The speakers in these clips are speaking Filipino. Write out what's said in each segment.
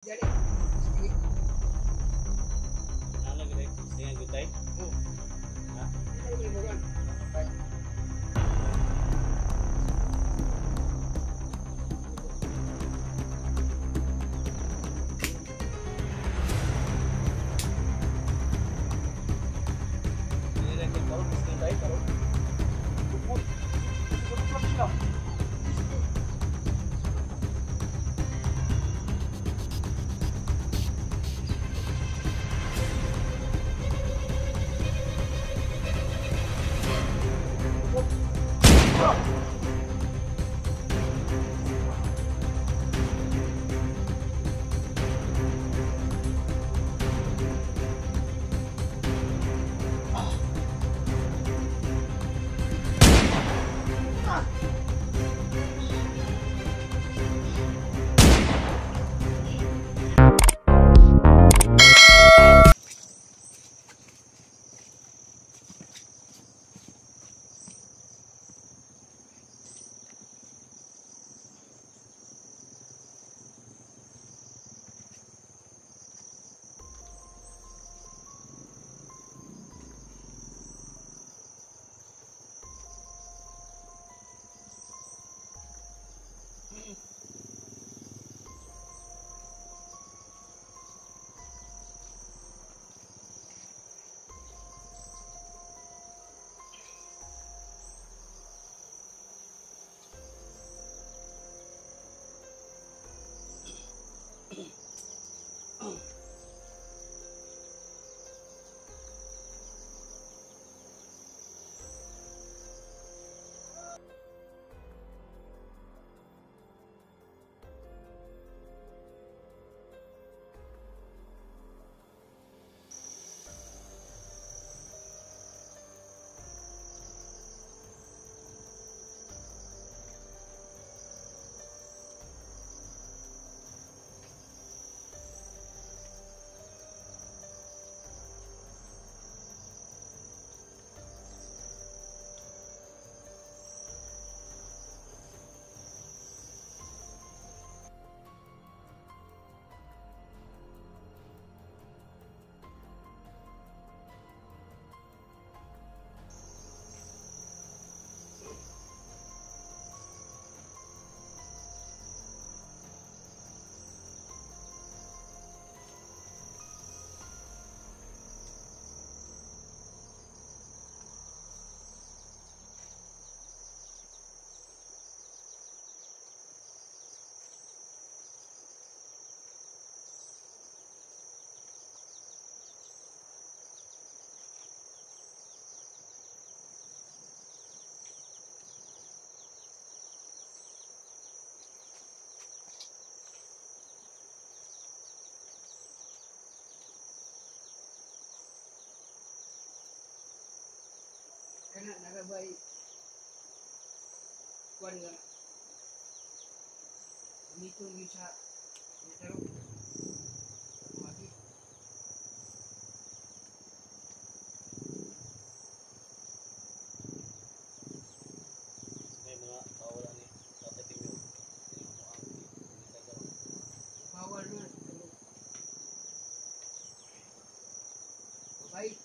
Jadi, sige. Ano lagi dai? Sige, good day. Oh, Ha? ano mo ibugan? Okay. Ini lagi kalau mesti dai kalau. Bukut. Bukut lang siya. Kana nagabay kuan nga. Dito yung sa metro. Magi. May mga kawalan ni Tatay Timyo. Yung mga ang karon. Bawal na. Baik.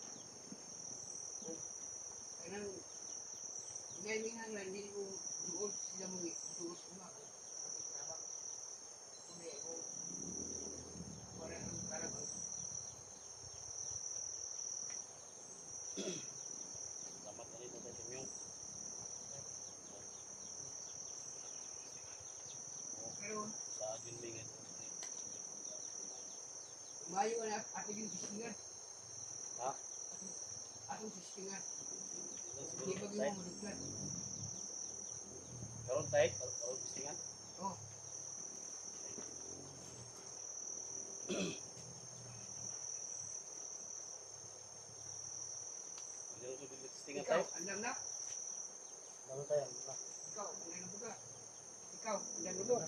Oh, kanang ngayon nga lang din ko doon sila mo doon sa mga kapit-kapit. Kundi ako wala nang karabang. Salamat na rin Tatay Timyo. Pero Sa akin bigay ko. umayo na ato yung sisingan. Ha? Atong sisingan. Siguro Di ba tay. mo muluglan? Karon tay, karon pistingan. Oh, Hindi ro sa pistingan ikaw, tay. andam na? Ano tayo? Ikaw, andam na buka. Ikaw, andam na buka.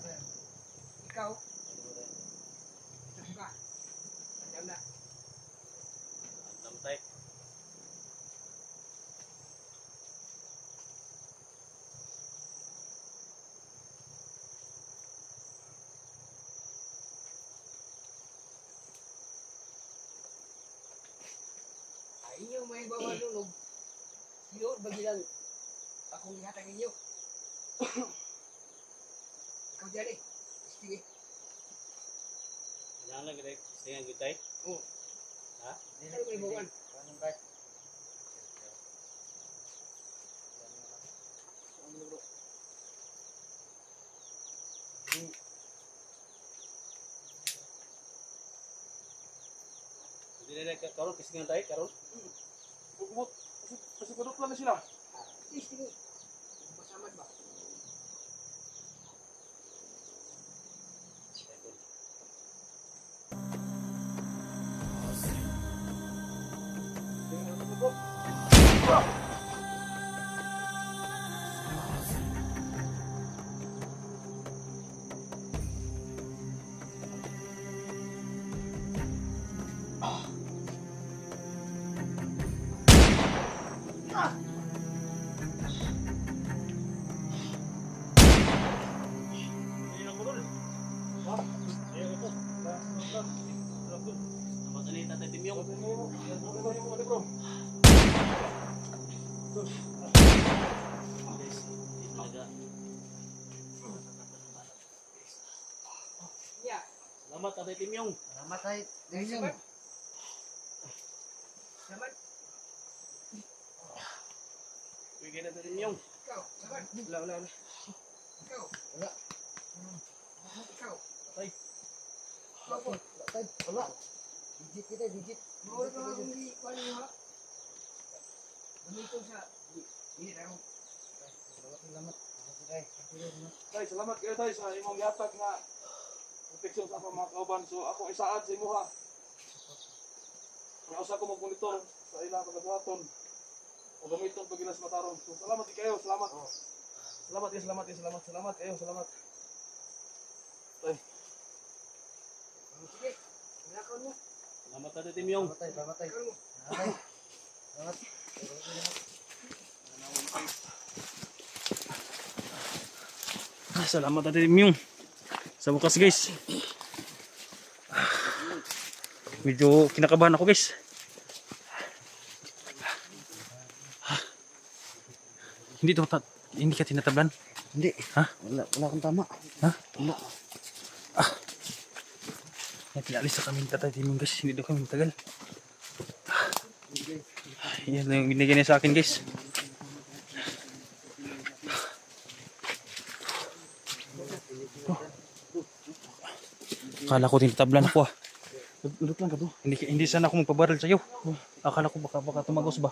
Ikaw, andam buka. Andam na. Andam tay. inyo may babalulog. Sino bagi lang akong ihatag inyo. Ikaw dyan eh. Sige. Yan lang kita. Tingnan kita eh. Oo. Ha? Ano may bawan? Anong kahit? Hindi na karon kasi nga tayo karon. Bukbuk. Kasi kudot lang na sila. Sige. Masamad ba? Tingnan mo bro. Ayun ako dun. Ayun ako. Sama sa ni Tatay Timyong. Bro. Guys, hindi talaga. Yeah. Salamat Tatay Timyong. Salamat tayo. Salamat. Salamat. Bigyan na Tatay Timyong. Ikaw. Salamat. Wala. Ikaw. Wala. Ikaw. Tay. Ikaw po. Tay. Wala. Digit kita, digit. Mawala ka lang hindi pa niyo ha. Ganito sa... Hindi tayo. Salamat. Tay, salamat kayo tay sa imong yatag nga proteksyon sa akong mga kauban. So ako isaad sa imo ha. Nga usa ko mag-monitor sa ilang pagkabuhaton. O gamiton pag ilas matarong. So salamat kayo, salamat. Salamat kayo, salamat. Tay. Sige. Pinakaon mo. Salamat Tatay Timyong. Pinakaon mo. Salamat Tatay Timyong. Sa bukas guys. Medyo kinakabahan ako guys. Hindi ka tinatablan? Hindi. Ha? Wala akong tama. Ha? Wala. Pinalis na kami Tatay Timyong guys. Hindi daw kami matagal. Yan lang yung binigyan niya sa akin guys. Akala ko tinatablan ako ah. Dudot lang ka to. Hindi sana ako magpabaril sa'yo. Akala ko baka tumagos ba.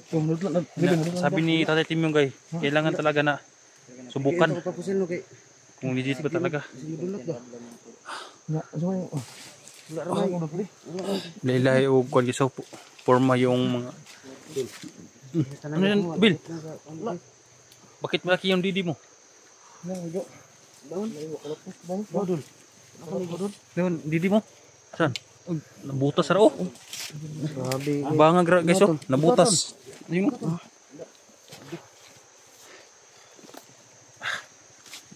Dudot lang. Sabi ni Tatay Timyong guys, kailangan talaga na subukan Ito ko papusin no kay. kung legit ba talaga. Dulot ba? Wala ramay. Laylay o kwan sa forma yung mga... Ano yan, Bill? Bakit malaki yung didi mo? Bodol. Yung didi mo? Saan? Nabutas ra oh. Grabe. Bangag ra guys oh. Nabutas. Ayun oh.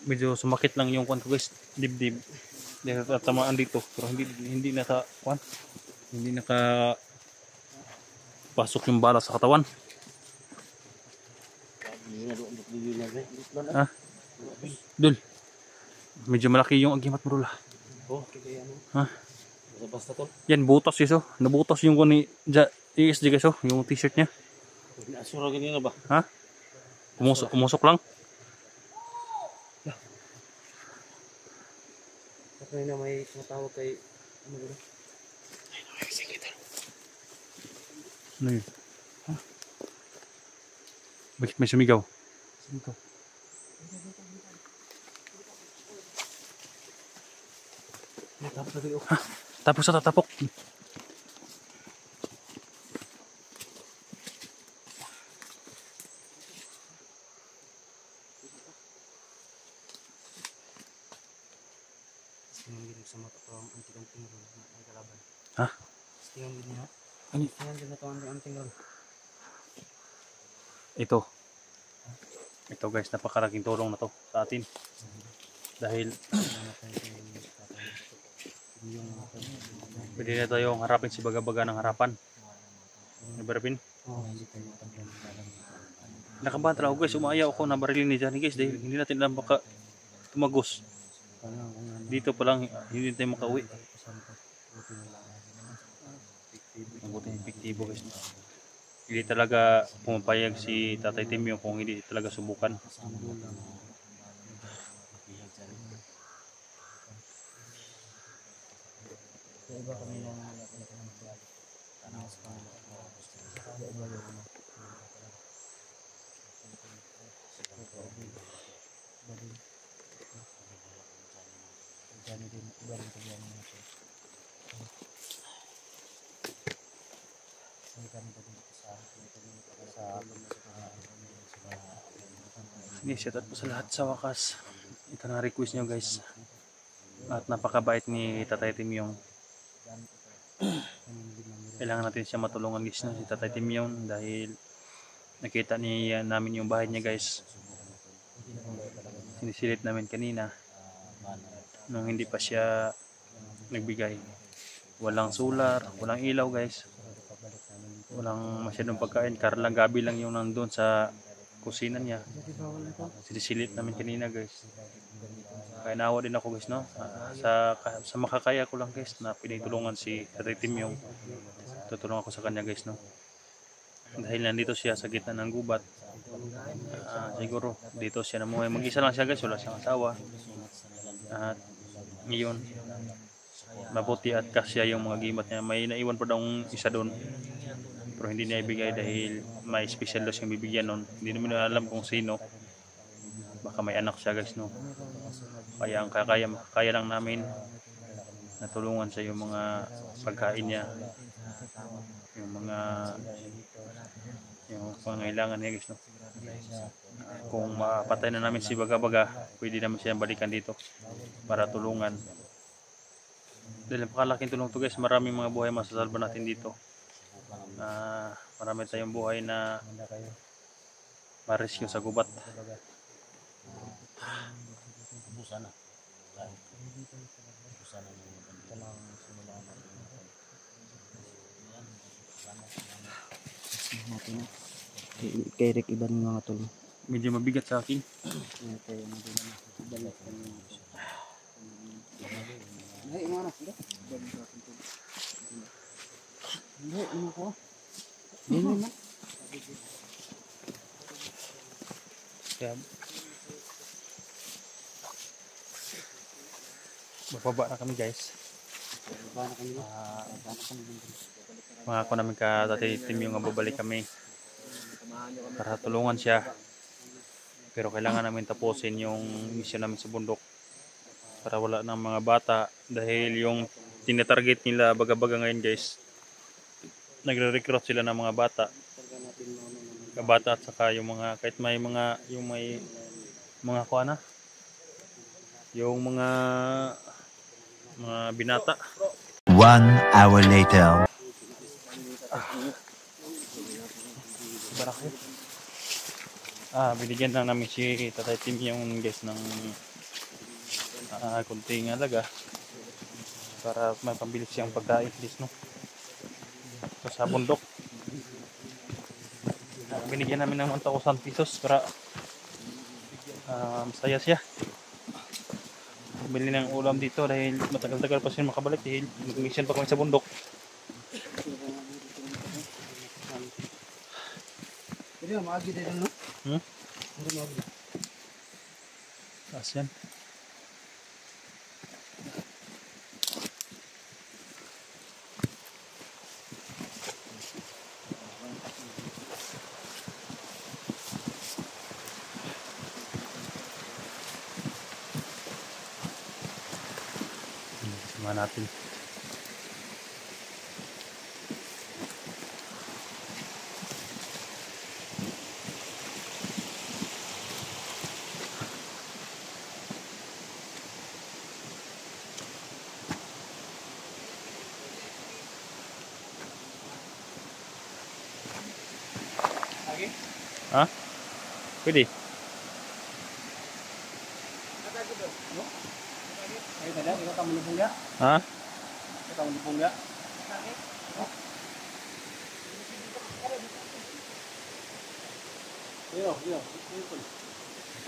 Medyo sumakit lang yung kwan ko guys. Dibdib. Dahil tamaan dito. Pero hindi naka kwan. Hindi naka pasok yung bala sa katawan. Ha? Dul. Medyo malaki yung agimat mo Dul. Oh, Ha? basta to. Yan butas guys oh. Nabutas yung kwan ni ESG guys oh. Yung t-shirt niya. Asura ganyan ba? Ha? Pumusok lang. Kasi na may matawag kay ano ba? Ano yun? Ha? Bakit may sumigaw? Sumigaw. Ha? Tapos sa tatapok. Tingnan din sa mata ko ang anting-anting ron na ay kalaban. Ha? Tingnan din niya. Ano? Tingnan din na to ang anting ron. Ito. Ito guys, napakalaking tulong na to sa atin. Dahil pwede na tayong harapin si Baga-Baga ng harapan. Nabarapin. Oo, hindi tayo matagal. Nakabanta lang ako guys, umayaw ako na barilin ni Johnny guys dahil hindi natin alam baka tumagos. Dito pa lang hindi tayo makauwi. Mabuti yung epektibo guys. Hindi talaga pumapayag si Tatay Timyo kung hindi talaga subukan. Iba kami lang tanawas pa iba yung Sige, shout out po sa lahat sa wakas. Ito na request nyo guys. At napakabait ni Tatay Timyong. Kailangan natin siya matulungan guys no, si Tatay Timyong dahil nakita niya namin yung bahay niya guys. Sinisilip namin kanina nung hindi pa siya nagbigay. Walang solar, walang ilaw guys. Walang masyadong pagkain, lang gabi lang yung nandun sa kusina niya. Sinisilip namin kanina guys. Kaya naawa din ako guys no. Sa makakaya ko lang guys na pinitulungan si Tatay Timyong. Tutulungan ako sa kanya guys no. Dahil nandito siya sa gitna ng gubat. Siguro dito siya namuhay. Mag-isa lang siya guys, wala siyang asawa. At ngayon mabuti at kasya yung mga gimat niya. May naiwan pa daw isa doon. Pero hindi niya ibigay dahil may special daw siyang bibigyan nun. Hindi naman alam kung sino. Baka may anak siya guys no. Kaya ang kaya lang namin natulungan sa yung mga pagkain niya. Yung pangailangan niya guys no. Kung mapatay na namin si Baga-Baga, pwede naman siya balikan dito para tulungan. Dahil napakalaking tulong to guys, maraming mga buhay masasalba natin dito. Marami tayong buhay na ma-rescue sa gubat. kay Rick iba ng mga tulong. Medyo mabigat sa akin. Kaya bababa na kami guys. Mangako namin ka Tatay Timyong nga babalik kami para tulungan siya. Pero kailangan namin tapusin yung mission namin sa bundok para wala ng mga bata dahil yung tinatarget nila Baga-Baga ngayon guys, nagre-recruit sila ng mga bata at saka yung mga kahit may mga kuana yung mga binata. 1 hour later. Barakit. Binigyan lang namin si Tatay Timyong guys ng kunting alaga para may pambili siyang pagkain guys no. So, sa bundok binigyan namin ng 1,000 pesos para masaya siya. Bili ng ulam dito dahil matagal-tagal pa siya makabalik dahil mag-mission pa kami sa bundok. Hindi na maagi din no? Taas yan. Sama natin. Ha? Pwede. Ha?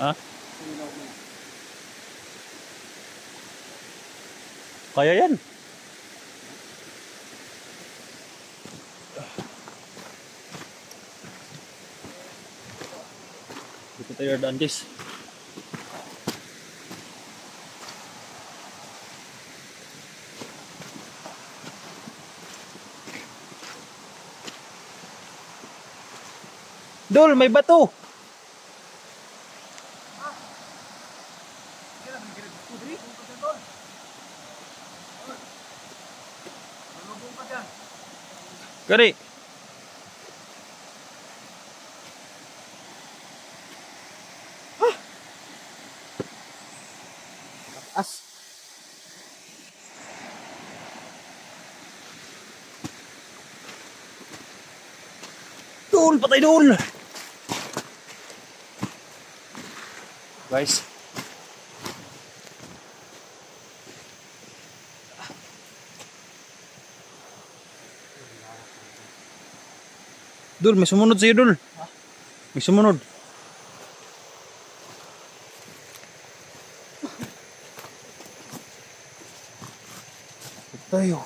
Ha? Kaya yan. Dito tayo daan guys. Dol, may bato. Kari. As. Dol, patay dol. Guys. Dul, may sumunod sa'yo, Dul. May sumunod. Tayo.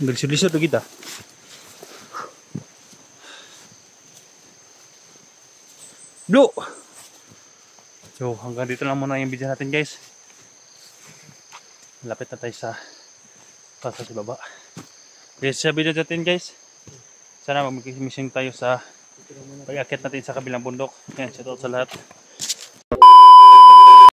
Lisod-lisod na kita. Blo! So hanggang dito lang muna yung video natin guys. Lapit na tayo sa pasas sa baba. Okay, sa video natin guys, sana mag-mission tayo sa pag-akit natin sa kabilang bundok. Yan, shout out sa lahat.